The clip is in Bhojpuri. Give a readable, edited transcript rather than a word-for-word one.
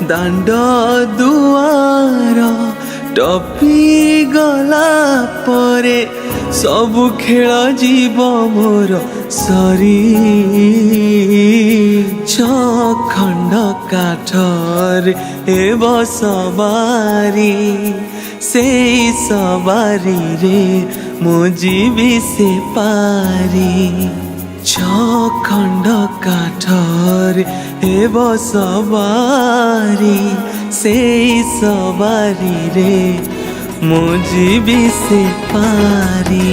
दांड दुआर टपी गला परे सबु खेल जीव मोर सरी खंड काठर ए सवारी से सवारी रे मु जीवी से पारी खंड काठर ए सवारी से सवारी रे मु जीवी से पारी।